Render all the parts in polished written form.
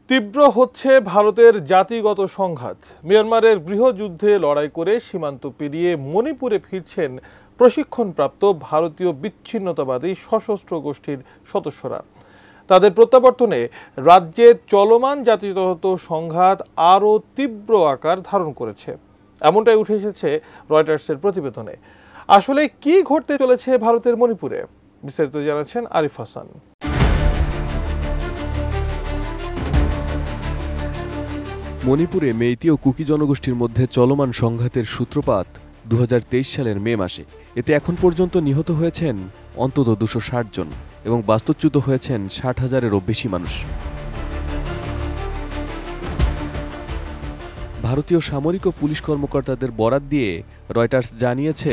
তীব্র হচ্ছে ভারতের জাতিগত সংঘাত। মিয়ানমারের গৃহযুদ্ধে লড়াই করে সীমান্ত পেরিয়ে মণিপুরে ফিরছেন প্রশিক্ষণপ্রাপ্ত ভারতীয় বিচ্ছিন্নতাবাদী সশস্ত্র গোষ্ঠীর সদস্যরা। তাদের প্রত্যাবর্তনে রাজ্যের চলমান জাতিগত সংঘাত আরও তীব্র আকার ধারণ করেছে, এমনটাই উঠে এসেছে রয়টার্সের প্রতিবেদনে। আসলে কি ঘটতে চলেছে ভারতের মণিপুরে, বিস্তারিত জানাচ্ছেন আরিফ হাসান। মণিপুরে মেইতি ও কুকি জনগোষ্ঠীর মধ্যে চলমান সংঘাতের সূত্রপাত 2023 সালের মে মাসে। এতে এখন পর্যন্ত নিহত হয়েছেন অন্তত 260 জন এবং বাস্তুচ্যুত হয়েছেন 60,000-এরও বেশি মানুষ। ভারতীয় সামরিক ও পুলিশ কর্মকর্তাদের বরাত দিয়ে রয়টার্স জানিয়েছে,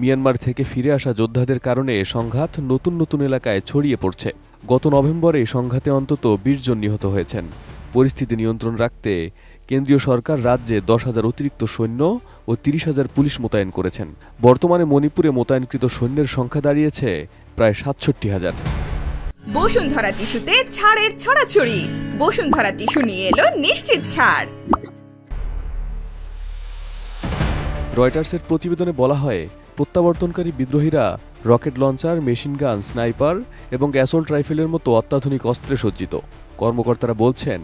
মিয়ানমার থেকে ফিরে আসা যোদ্ধাদের কারণে সংঘাত নতুন নতুন এলাকায় ছড়িয়ে পড়ছে। গত নভেম্বরে সংঘাতে অন্তত 20 জন নিহত হয়েছেন। পরিস্থিতি নিয়ন্ত্রণ রাখতে কেন্দ্রীয় সরকার রাজ্যে 10,000 অতিরিক্ত সৈন্য ও 30,000 পুলিশ মোতায়েন করেছেন। বর্তমানে মণিপুরে মোতায়েনকৃত সৈন্যের সংখ্যা দাঁড়িয়েছে প্রায় 67,000। বসুন্ধরা টিস্যুতে ছাড়ের ছড়াছড়ি। বসুন্ধরা টিস্যু নিয়ে এলো নিশ্চিত ছাড়। রয়টার্সের প্রতিবেদনে বলা হয়, প্রত্যাবর্তনকারী বিদ্রোহীরা রকেট লঞ্চার, মেশিনগান, স্নাইপার এবং অ্যাসল্ট রাইফেলের মতো অত্যাধুনিক অস্ত্রে সজ্জিত। কর্মকর্তারা বলছেন,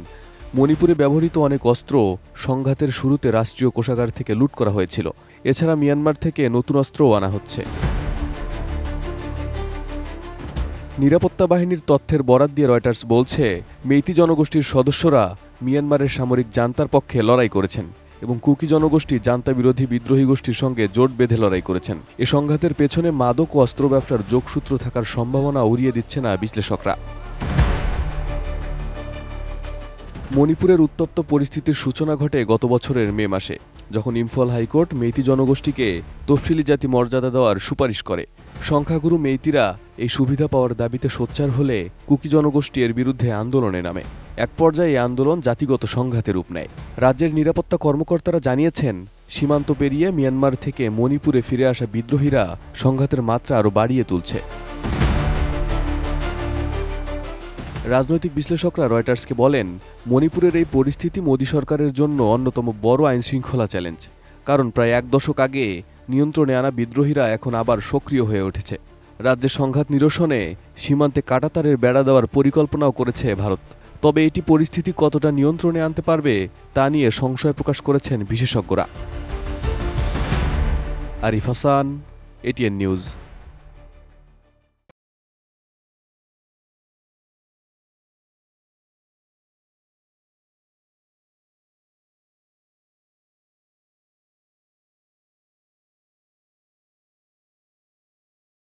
মণিপুরে ব্যবহৃত অনেক অস্ত্র সংঘাতের শুরুতে রাষ্ট্রীয় কোষাগার থেকে লুট করা হয়েছিল। এছাড়া মিয়ানমার থেকে নতুন অস্ত্রও আনা হচ্ছে। নিরাপত্তা বাহিনীর তথ্যের বরাত দিয়ে রয়টার্স বলছে, মেইতি জনগোষ্ঠীর সদস্যরা মিয়ানমারের সামরিক জান্তার পক্ষে লড়াই করেছেন এবং কুকি জনগোষ্ঠী জান্তা বিরোধী বিদ্রোহী গোষ্ঠীর সঙ্গে জোট বেঁধে লড়াই করেছেন। এ সংঘাতের পেছনে মাদক ও অস্ত্র ব্যবসার যোগসূত্র থাকার সম্ভাবনা উড়িয়ে দিচ্ছে না বিশ্লেষকরা। মণিপুরের উত্তপ্ত পরিস্থিতির সূচনা ঘটে গত বছরের মে মাসে, যখন ইম্ফল হাইকোর্ট মেইতি জনগোষ্ঠীকে তফসিলি জাতি মর্যাদা দেওয়ার সুপারিশ করে। সংখ্যাগুরু মেইতিরা এই সুবিধা পাওয়ার দাবিতে সোচ্চার হলে কুকি জনগোষ্ঠী এর বিরুদ্ধে আন্দোলনে নামে। এক পর্যায়ে এই আন্দোলন জাতিগত সংঘাতে রূপ নেয়। রাজ্যের নিরাপত্তা কর্মকর্তারা জানিয়েছেন, সীমান্ত পেরিয়ে মিয়ানমার থেকে মণিপুরে ফিরে আসা বিদ্রোহীরা সংঘাতের মাত্রা আরও বাড়িয়ে তুলছে। রাজনৈতিক বিশ্লেষকরা রয়টার্সকে বলেন, মণিপুরের এই পরিস্থিতি মোদী সরকারের জন্য অন্যতম বড় আইনশৃঙ্খলা চ্যালেঞ্জ। কারণ প্রায় 1 দশক আগে নিয়ন্ত্রণে আনা বিদ্রোহীরা এখন আবার সক্রিয় হয়ে উঠেছে। রাজ্যের সংঘাত নিরসনে সীমান্তে কাঁটাতারের বেড়া দেওয়ার পরিকল্পনাও করেছে ভারত। তবে এটি পরিস্থিতি কতটা নিয়ন্ত্রণে আনতে পারবে তা নিয়ে সংশয় প্রকাশ করেছেন বিশেষজ্ঞরা। Arif Hasan, ATN news.